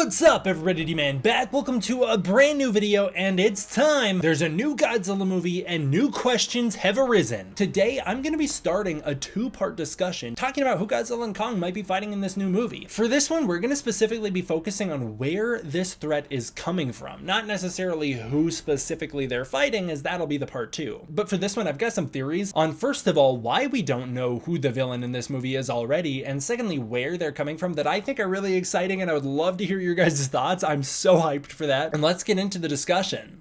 What's up everybody, D-Man back. Welcome to a brand new video, and it's time. There's a new Godzilla movie and new questions have arisen. Today I'm going to be starting a two-part discussion talking about who Godzilla and Kong might be fighting in this new movie. For this one, we're going to specifically be focusing on where this threat is coming from, not necessarily who specifically they're fighting, as that'll be the part two. But for this one, I've got some theories on, first of all, why we don't know who the villain in this movie is already, and secondly, where they're coming from that I think are really exciting, and I would love to hear your guys' thoughts. I'm so hyped for that. And let's get into the discussion.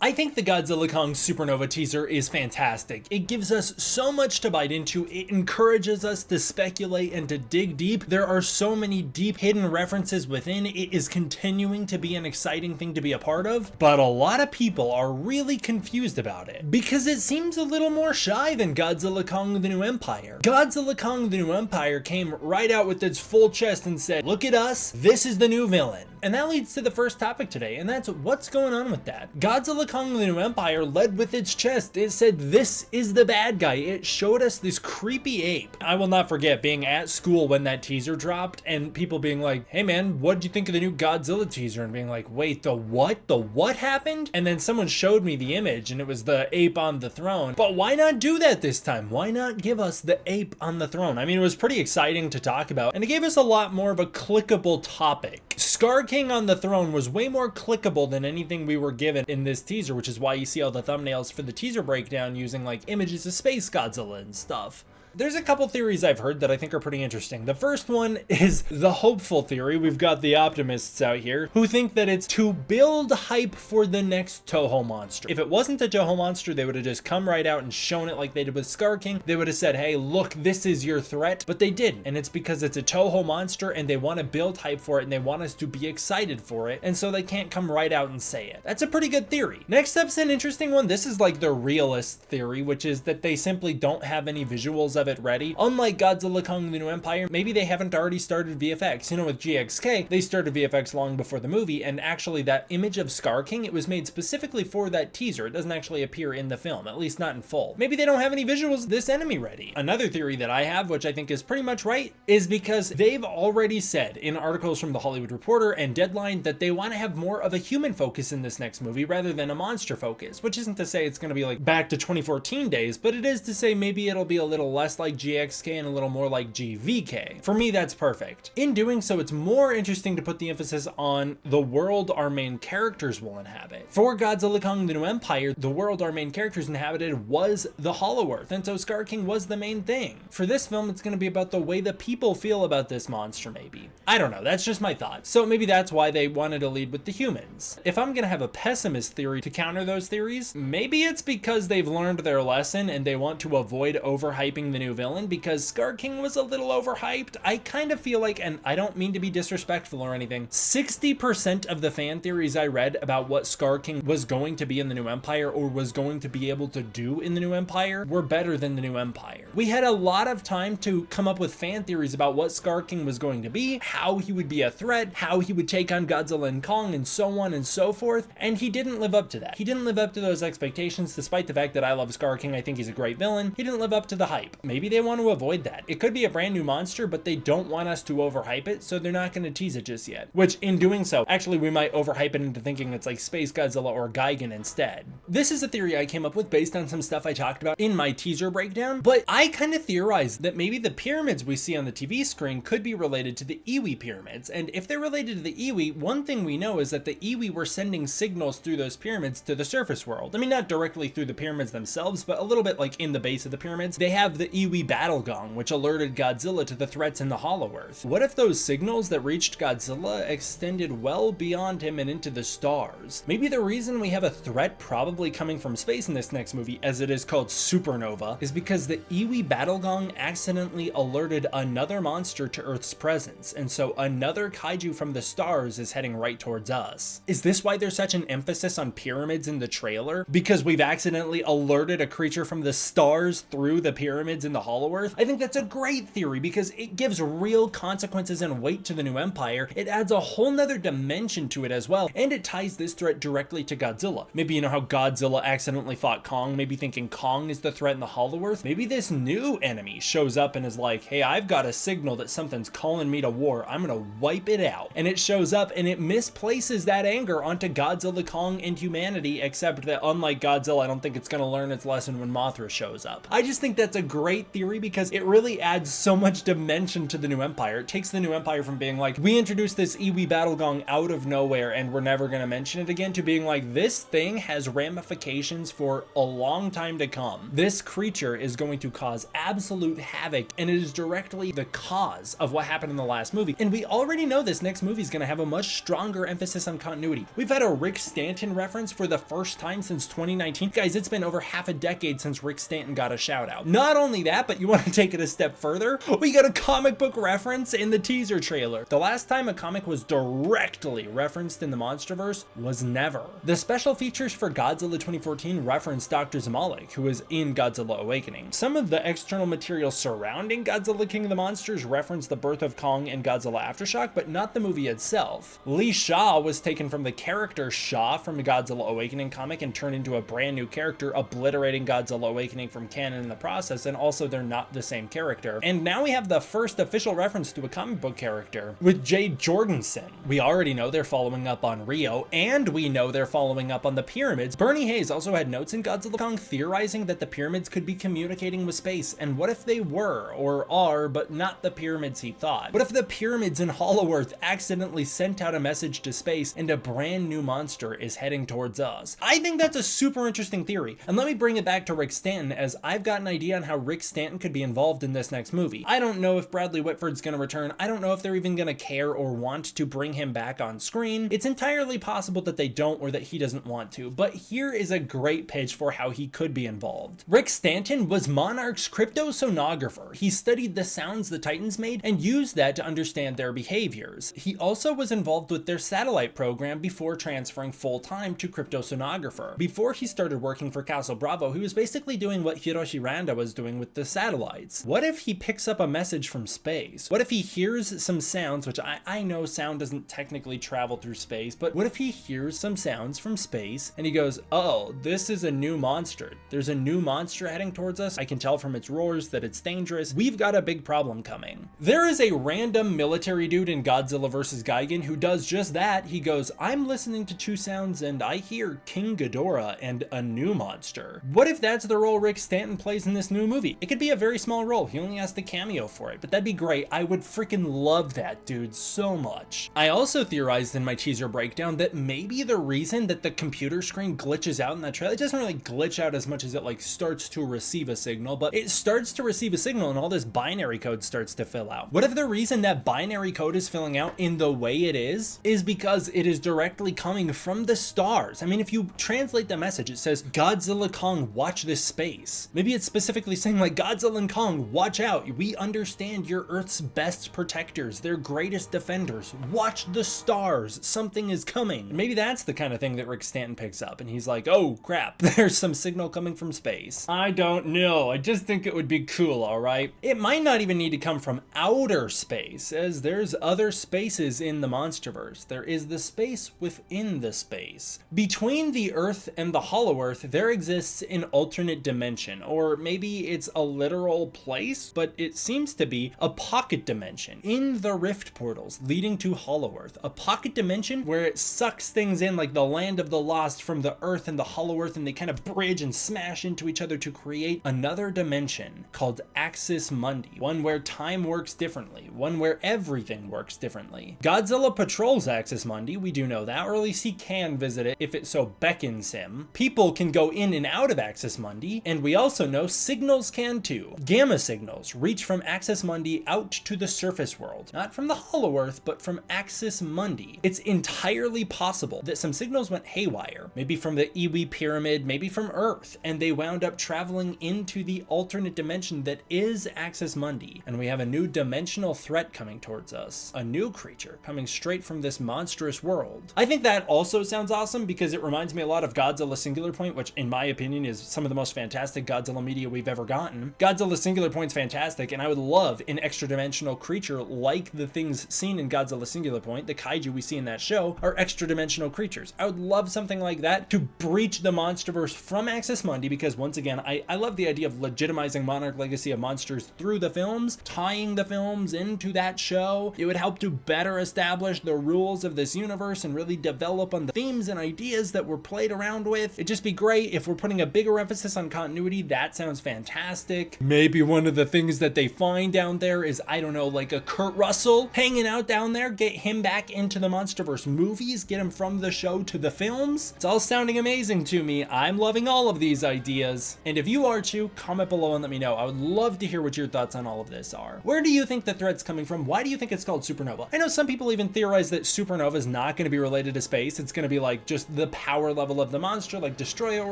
I think the Godzilla Kong Supernova teaser is fantastic. It gives us so much to bite into. It encourages us to speculate and to dig deep. There are so many deep hidden references within. It is continuing to be an exciting thing to be a part of, but a lot of people are really confused about it because it seems a little more shy than Godzilla Kong the New Empire. Godzilla Kong the New Empire came right out with its full chest and said, "Look at us, this is the new villain." And that leads to the first topic today, and that's what's going on with that. Godzilla Kong the New Empire led with its chest. It said, "This is the bad guy." It showed us this creepy ape. I will not forget being at school when that teaser dropped and people being like, "Hey man, what did you think of the new Godzilla teaser?" And being like, "Wait, the what? The what happened?" And then someone showed me the image and it was the ape on the throne. But why not do that this time? Why not give us the ape on the throne? I mean, it was pretty exciting to talk about, and it gave us a lot more of a clickable topic. Scar King on the throne was way more clickable than anything we were given in this teaser, which is why you see all the thumbnails for the teaser breakdown using like images of Space Godzilla and stuff. There's a couple theories I've heard that I think are pretty interesting. The first one is the hopeful theory. We've got the optimists out here who think that it's to build hype for the next Toho monster. If it wasn't a Toho monster, they would have just come right out and shown it like they did with Scar King. They would have said, "Hey, look, this is your threat," but they didn't. And it's because it's a Toho monster and they want to build hype for it and they want us to be excited for it. And so they can't come right out and say it. That's a pretty good theory. Next up's an interesting one. This is like the realist theory, which is that they simply don't have any visuals of it ready. Unlike Godzilla Kong the New Empire, maybe they haven't already started VFX. You know, with GXK, they started VFX long before the movie, and actually that image of Scar King, it was made specifically for that teaser. It doesn't actually appear in the film, at least not in full. Maybe they don't have any visuals of this enemy ready. Another theory that I have, which I think is pretty much right, is because they've already said in articles from The Hollywood Reporter and Deadline that they want to have more of a human focus in this next movie rather than a monster focus, which isn't to say it's going to be like back to 2014 days, but it is to say maybe it'll be a little less like GXK and a little more like GVK. For me, that's perfect. In doing so, it's more interesting to put the emphasis on the world our main characters will inhabit. For Godzilla Kong the New Empire, the world our main characters inhabited was the Hollow Earth, and so Scar King was the main thing. For this film, it's going to be about the way the people feel about this monster, maybe. I don't know, that's just my thought. So maybe that's why they wanted to lead with the humans. If I'm going to have a pessimist theory to counter those theories, maybe it's because they've learned their lesson and they want to avoid overhyping the new villain, because Scar King was a little overhyped. I kind of feel like, and I don't mean to be disrespectful or anything, 60% of the fan theories I read about what Scar King was going to be in the New Empire or was going to be able to do in the New Empire were better than the New Empire. We had a lot of time to come up with fan theories about what Scar King was going to be, how he would be a threat, how he would take on Godzilla and Kong, and so on and so forth, and he didn't live up to that. He didn't live up to those expectations, despite the fact that I love Scar King. I think he's a great villain. He didn't live up to the hype. Maybe they want to avoid that. It could be a brand new monster, but they don't want us to overhype it, so they're not going to tease it just yet. Which, in doing so, actually we might overhype it into thinking it's like Space Godzilla or Gigan instead. This is a theory I came up with based on some stuff I talked about in my teaser breakdown, but I kind of theorized that maybe the pyramids we see on the TV screen could be related to the Iwi pyramids, and if they're related to the Iwi, one thing we know is that the Iwi were sending signals through those pyramids to the surface world. I mean, not directly through the pyramids themselves, but a little bit like in the base of the pyramids. They have the Iwi battle gong, which alerted Godzilla to the threats in the Hollow Earth. What if those signals that reached Godzilla extended well beyond him and into the stars? Maybe the reason we have a threat probably coming from space in this next movie, as it is called Supernova, is because the Iwi battle gong accidentally alerted another monster to Earth's presence, and so another kaiju from the stars is heading right towards us. Is this why there's such an emphasis on pyramids in the trailer? Because we've accidentally alerted a creature from the stars through the pyramids in in the Hollow Earth. I think that's a great theory because it gives real consequences and weight to the new empire. It adds a whole nother dimension to it as well, and it ties this threat directly to Godzilla. Maybe you know how Godzilla accidentally fought Kong, maybe thinking Kong is the threat in the Hollow Earth. Maybe this new enemy shows up and is like, hey, I've got a signal that something's calling me to war. I'm gonna wipe it out. And it shows up and it misplaces that anger onto Godzilla, Kong, and humanity, except that unlike Godzilla, I don't think it's gonna learn its lesson when Mothra shows up. I just think that's a great theory because it really adds so much dimension to the new empire. It takes the new empire from being like, we introduced this Iwi battle gong out of nowhere and we're never gonna mention it again, to being like, this thing has ramifications for a long time to come. This creature is going to cause absolute havoc, and it is directly the cause of what happened in the last movie. And we already know this next movie is going to have a much stronger emphasis on continuity. We've had a Rick Stanton reference for the first time since 2019. Guys, it's been over half a decade since Rick Stanton got a shout out. Not only that, but you want to take it a step further? We got a comic book reference in the teaser trailer. The last time a comic was directly referenced in the MonsterVerse was never. The special features for Godzilla 2014 referenced Dr. Zamalek, who was in Godzilla Awakening. Some of the external material surrounding Godzilla King of the Monsters referenced the birth of Kong and Godzilla Aftershock, but not the movie itself. Li Sha was taken from the character Sha from the Godzilla Awakening comic and turned into a brand new character, obliterating Godzilla Awakening from canon in the process, and also they're not the same character. And now we have the first official reference to a comic book character with Jade Jorgensen. We already know they're following up on Rio, and we know they're following up on the pyramids. Bernie Hayes also had notes in Godzilla Kong theorizing that the pyramids could be communicating with space, and what if they were, or are, but not the pyramids he thought? What if the pyramids in Hollow Earth accidentally sent out a message to space and a brand new monster is heading towards us? I think that's a super interesting theory, and let me bring it back to Rick Stanton, as I've got an idea on how Rick Stanton could be involved in this next movie. I don't know if Bradley Whitford's gonna return. I don't know if they're even gonna care or want to bring him back on screen. It's entirely possible that they don't, or that he doesn't want to, but here is a great pitch for how he could be involved. Rick Stanton was Monarch's cryptosonographer. He studied the sounds the Titans made and used that to understand their behaviors. He also was involved with their satellite program before transferring full-time to cryptosonographer. Before he started working for Castle Bravo, he was basically doing what Hiroshi Randa was doing with the satellites. What if he picks up a message from space? What if he hears some sounds, which I know sound doesn't technically travel through space, but what if he hears some sounds from space and he goes, oh, this is a new monster. There's a new monster heading towards us. I can tell from its roars that it's dangerous. We've got a big problem coming. There is a random military dude in Godzilla vs. Gigan who does just that. He goes, I'm listening to two sounds and I hear King Ghidorah and a new monster. What if that's the role Rick Stanton plays in this new movie? It could be a very small role. He only has to cameo for it, but that'd be great. I would freaking love that dude so much. I also theorized in my teaser breakdown that maybe the reason that the computer screen glitches out in that trailer, it doesn't really glitch out as much as it like starts to receive a signal, but it starts to receive a signal and all this binary code starts to fill out. What if the reason that binary code is filling out in the way it is because it is directly coming from the stars? I mean, if you translate the message, it says, Godzilla Kong, watch this space. Maybe it's specifically saying like, Godzilla and Kong, watch out. We understand you're Earth's best protectors, their greatest defenders. Watch the stars. Something is coming. Maybe that's the kind of thing that Rick Stanton picks up and he's like, oh crap, there's some signal coming from space. I don't know. I just think it would be cool, all right? It might not even need to come from outer space, as there's other spaces in the MonsterVerse. There is the space within the space. Between the Earth and the Hollow Earth, there exists an alternate dimension, or maybe it's a literal place, but it seems to be a pocket dimension in the rift portals leading to Hollow Earth. A pocket dimension where it sucks things in like the Land of the Lost from the Earth and the Hollow Earth, and they kind of bridge and smash into each other to create another dimension called Axis Mundi, one where time works differently, one where everything works differently. Godzilla patrols Axis Mundi, we do know that, or at least he can visit it if it so beckons him. People can go in and out of Axis Mundi, and we also know signals can too. Gamma signals reach from Axis Mundi out to the surface world, not from the Hollow Earth, but from Axis Mundi. It's entirely possible that some signals went haywire, maybe from the Iwi pyramid, maybe from Earth, and they wound up traveling into the alternate dimension that is Axis Mundi, and we have a new dimensional threat coming towards us, a new creature coming straight from this monstrous world. I think that also sounds awesome because it reminds me a lot of Godzilla Singular Point, which in my opinion is some of the most fantastic Godzilla media we've ever gotten. gotten. Godzilla Singular Point's fantastic, and I would love an extra dimensional creature like the things seen in Godzilla Singular Point. The kaiju we see in that show are extra dimensional creatures. I would love something like that to breach the MonsterVerse from Access Mundi, because once again, I love the idea of legitimizing Monarch Legacy of Monsters through the films, tying the films into that show. It would help to better establish the rules of this universe and really develop on the themes and ideas that were played around with. It'd just be great if we're putting a bigger emphasis on continuity. That sounds fantastic. Maybe one of the things that they find down there is, I don't know, like a Kurt Russell hanging out down there, get him back into the MonsterVerse movies, get him from the show to the films. It's all sounding amazing to me. I'm loving all of these ideas. And if you are too, comment below and let me know. I would love to hear what your thoughts on all of this are. Where do you think the threat's coming from? Why do you think it's called Supernova? I know some people even theorize that Supernova is not going to be related to space. It's going to be like just the power level of the monster, like destroy it or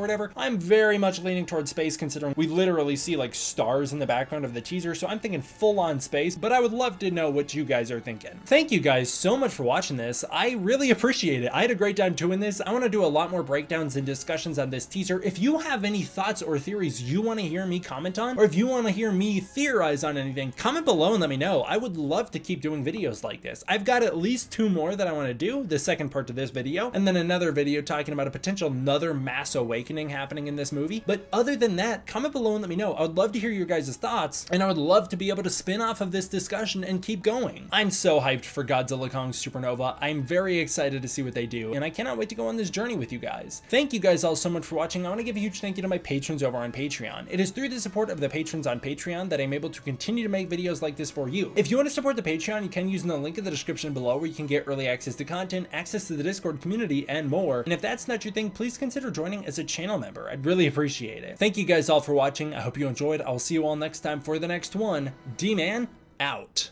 whatever. I'm very much leaning towards space, considering we literally see like stars in the background of the teaser. So I'm thinking full on space, but I would love to know what you guys are thinking. Thank you guys so much for watching this. I really appreciate it. I had a great time doing this. I want to do a lot more breakdowns and discussions on this teaser. If you have any thoughts or theories you want to hear me comment on, or if you want to hear me theorize on anything, comment below and let me know. I would love to keep doing videos like this. I've got at least 2 more that I want to do, the second part to this video, and then another video talking about a potential another mass awakening happening in this movie. But other than that, comment below and let me know. I would love to hear your guys' thoughts, and I would love to be able to spin off of this discussion and keep going. I'm so hyped for Godzilla Kong Supernova. I'm very excited to see what they do, and I cannot wait to go on this journey with you guys. Thank you guys all so much for watching. I want to give a huge thank you to my patrons over on Patreon. It is through the support of the patrons on Patreon that I'm able to continue to make videos like this for you. If you want to support the Patreon, you can use the link in the description below, where you can get early access to content, access to the Discord community, and more. And if that's not your thing, please consider joining as a channel member. I'd really appreciate it. Thank you guys all for watching. I hope you enjoyed. I'll see you all next time for the next one. D-Man out.